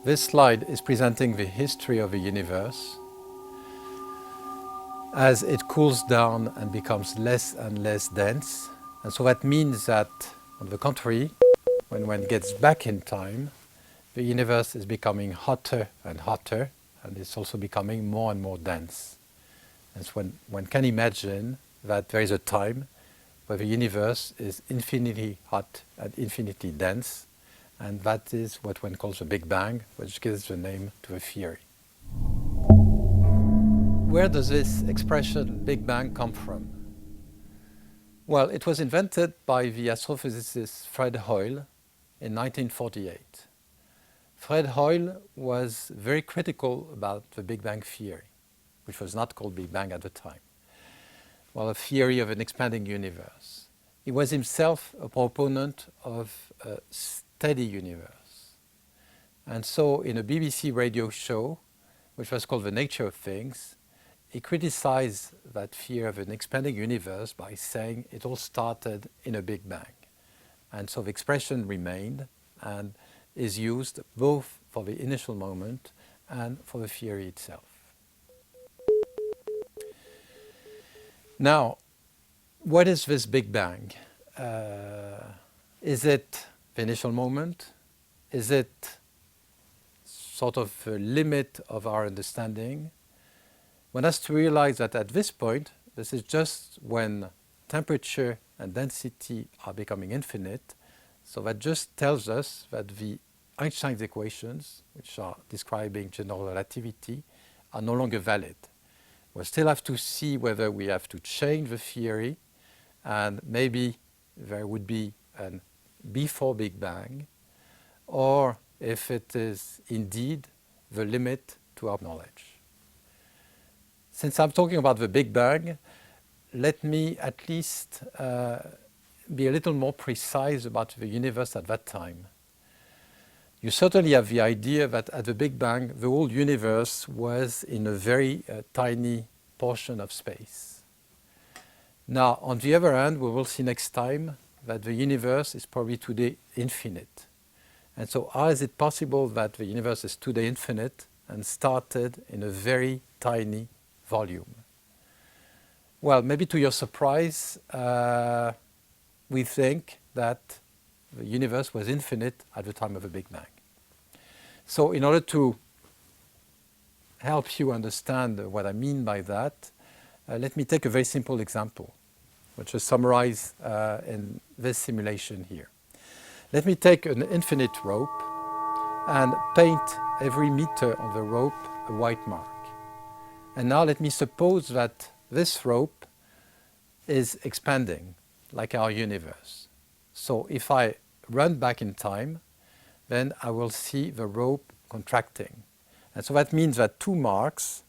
This slide is presenting the history of the universe as it cools down and becomes less and less dense. And so that means that, on the contrary, when one gets back in time, the universe is becoming hotter and hotter, and it's also becoming more and more dense. And so one can imagine that there is a time where the universe is infinitely hot and infinitely dense, and that is what one calls the Big Bang, which gives the name to the theory. Where does this expression Big Bang come from? Well, it was invented by the astrophysicist Fred Hoyle in 1948. Fred Hoyle was very critical about the Big Bang theory, which was not called Big Bang at the time. Well, a theory of an expanding universe. He was himself a proponent of a steady universe. And so in a BBC radio show, which was called The Nature of Things, he criticized that theory of an expanding universe by saying it all started in a Big Bang. And so the expression remained and is used both for the initial moment and for the theory itself. Now, what is this Big Bang? Is it the initial moment? Is it sort of a limit of our understanding? One has to realize that at this point, this is just when temperature and density are becoming infinite. So that just tells us that the Einstein's equations, which are describing general relativity, are no longer valid. We'll still have to see whether we have to change the theory, and maybe there would be an before Big Bang, or if it is indeed the limit to our knowledge. Since I'm talking about the Big Bang, let me at least be a little more precise about the universe at that time. You certainly have the idea that at the Big Bang, the whole universe was in a very tiny portion of space. Now, on the other hand, we will see next time that the universe is probably today infinite. And so how is it possible that the universe is today infinite and started in a very tiny volume? Well, maybe to your surprise, we think that the universe was infinite at the time of the Big Bang. So in order to help you understand what I mean by that, let me take a very simple example, which is summarized in this simulation here. Let me take an infinite rope and paint every meter on the rope a white mark. And now let me suppose that this rope is expanding, like our universe. So if I run back in time, then I will see the rope contracting. And so that means that two marks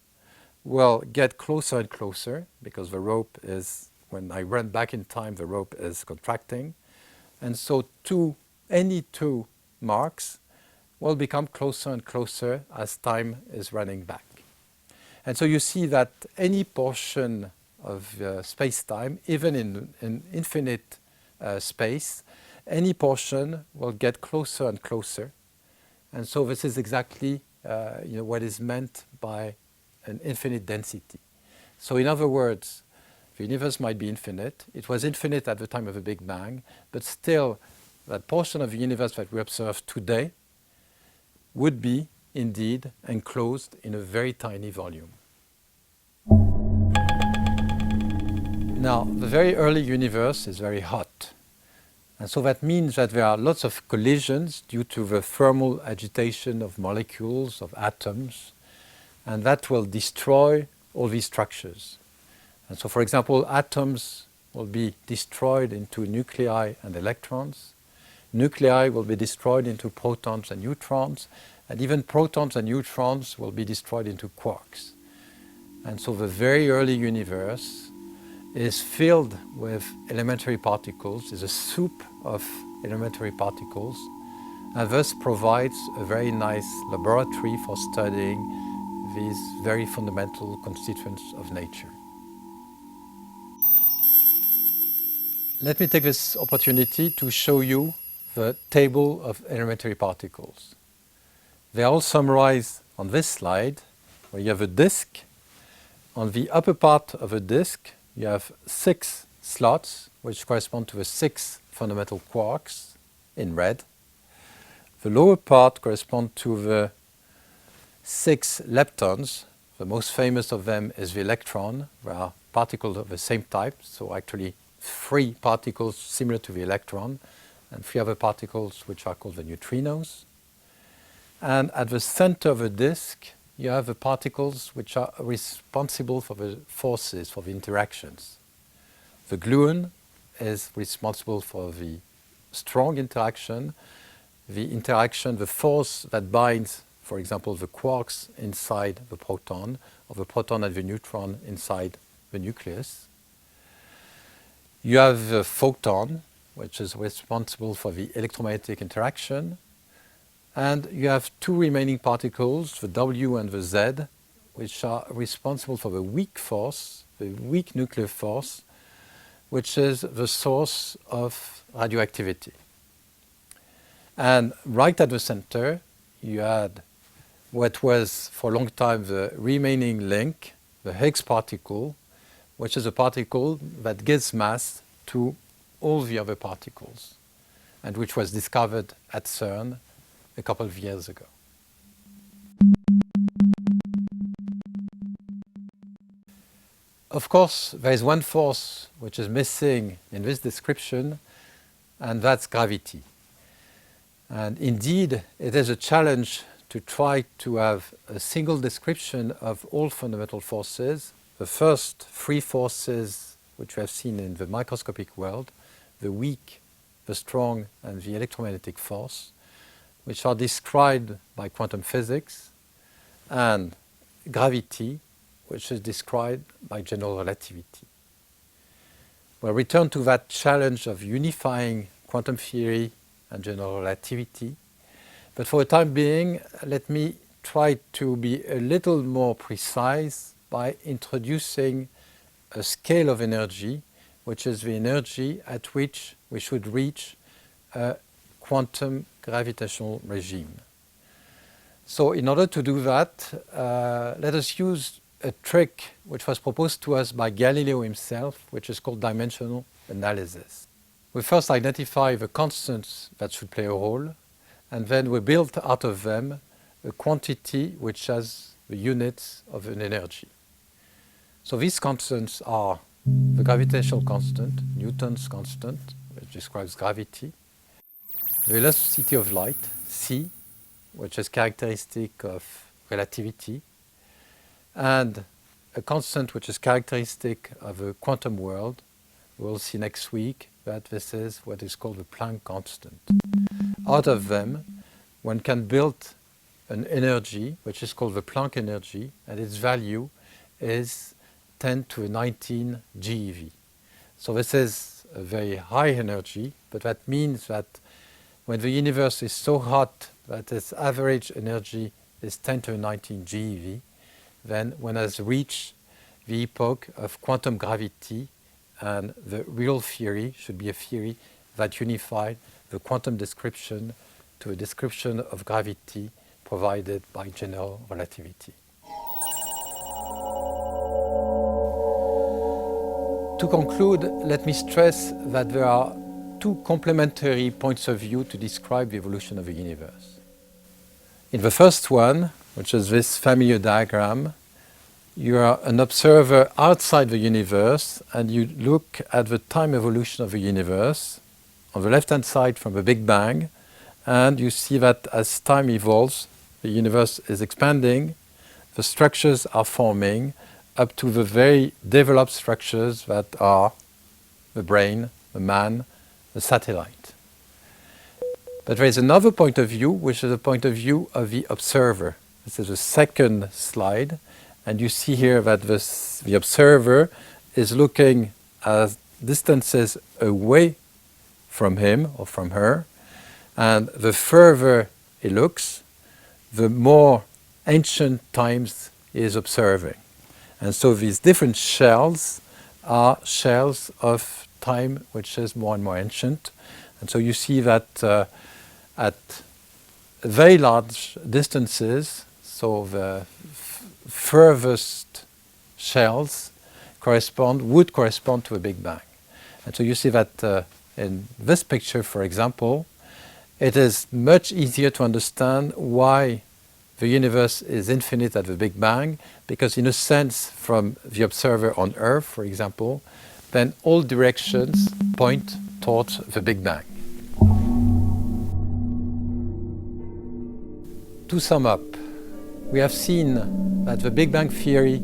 will get closer and closer, because the rope is, when I run back in time, the rope is contracting. And so any two marks will become closer and closer as time is running back. And so you see that any portion of space-time, even in infinite space, any portion will get closer and closer. And so this is exactly what is meant by an infinite density. So in other words, the universe might be infinite. It was infinite at the time of the Big Bang, but still that portion of the universe that we observe today would be indeed enclosed in a very tiny volume. Now, the very early universe is very hot. And so that means that there are lots of collisions due to the thermal agitation of molecules, of atoms, and that will destroy all these structures. And so, for example, atoms will be destroyed into nuclei and electrons. Nuclei will be destroyed into protons and neutrons, and even protons and neutrons will be destroyed into quarks. And so the very early universe is filled with elementary particles, is a soup of elementary particles, and thus provides a very nice laboratory for studying these very fundamental constituents of nature. Let me take this opportunity to show you the table of elementary particles. They are all summarized on this slide, where you have a disk. On the upper part of a disk, you have 6 slots, which correspond to the 6 fundamental quarks in red. The lower part corresponds to the 6 leptons. The most famous of them is the electron. There are particles of the same type, so actually 3 particles similar to the electron, and 3 other particles which are called the neutrinos. And at the center of the disk, you have the particles which are responsible for the forces, for the interactions. The gluon is responsible for the strong interaction, the force that binds, for example, the quarks inside the proton, or the proton and the neutron inside the nucleus. You have the photon, which is responsible for the electromagnetic interaction. And you have 2 remaining particles, the W and the Z, which are responsible for the weak force, the weak nuclear force, which is the source of radioactivity. And right at the center, you had what was for a long time the remaining link, the Higgs particle, which is a particle that gives mass to all the other particles, and which was discovered at CERN a couple of years ago. Of course, there is one force which is missing in this description, and that's gravity. And indeed, it is a challenge to try to have a single description of all fundamental forces. The first 3 forces which we have seen in the microscopic world, the weak, the strong, and the electromagnetic force, which are described by quantum physics, and gravity, which is described by general relativity. We'll return to that challenge of unifying quantum theory and general relativity. But for the time being, let me try to be a little more precise by introducing a scale of energy, which is the energy at which we should reach a quantum gravitational regime. So in order to do that, let us use a trick which was proposed to us by Galileo himself, which is called dimensional analysis. We first identify the constants that should play a role, and then we build out of them a quantity which has the units of an energy. So these constants are the gravitational constant, Newton's constant, which describes gravity, the velocity of light, c, which is characteristic of relativity, and a constant which is characteristic of a quantum world. We'll see next week that this is what is called the Planck constant. Out of them, one can build an energy which is called the Planck energy, and its value is 10 to the 19 GeV. So this is a very high energy, but that means that when the universe is so hot that its average energy is 10 to the 19 GeV, then one has reached the epoch of quantum gravity, and the real theory should be a theory that unified the quantum description to a description of gravity provided by general relativity. To conclude, let me stress that there are 2 complementary points of view to describe the evolution of the universe. In the first one, which is this familiar diagram, you are an observer outside the universe, and you look at the time evolution of the universe on the left-hand side from the Big Bang, and you see that as time evolves, the universe is expanding, the structures are forming, up to the very developed structures that are the brain, the man, the satellite. But there is another point of view, which is the point of view of the observer. This is the second slide, and you see here that the observer is looking at distances away from him or from her, and the further he looks, the more ancient times he is observing. And so these different shells are shells of time which is more and more ancient. And so you see that at very large distances, so the furthest shells would correspond to a Big Bang. And so you see that in this picture, for example, it is much easier to understand why the universe is infinite at the Big Bang, because in a sense, from the observer on Earth, for example, then all directions point towards the Big Bang. To sum up, we have seen that the Big Bang theory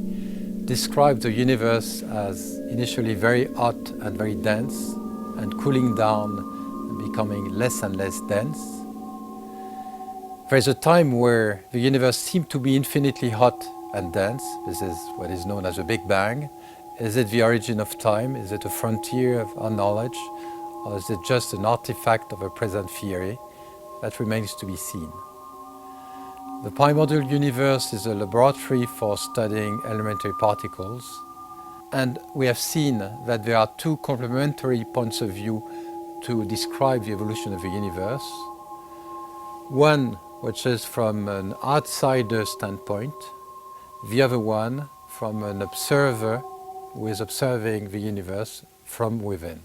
describes the universe as initially very hot and very dense, and cooling down and becoming less and less dense. There is a time where the universe seemed to be infinitely hot and dense. This is what is known as the Big Bang. Is it the origin of time? Is it a frontier of our knowledge? Or is it just an artifact of a present theory? That remains to be seen. The primordial universe is a laboratory for studying elementary particles. And we have seen that there are two complementary points of view to describe the evolution of the universe. One which is from an outsider standpoint, the other one from an observer who is observing the universe from within.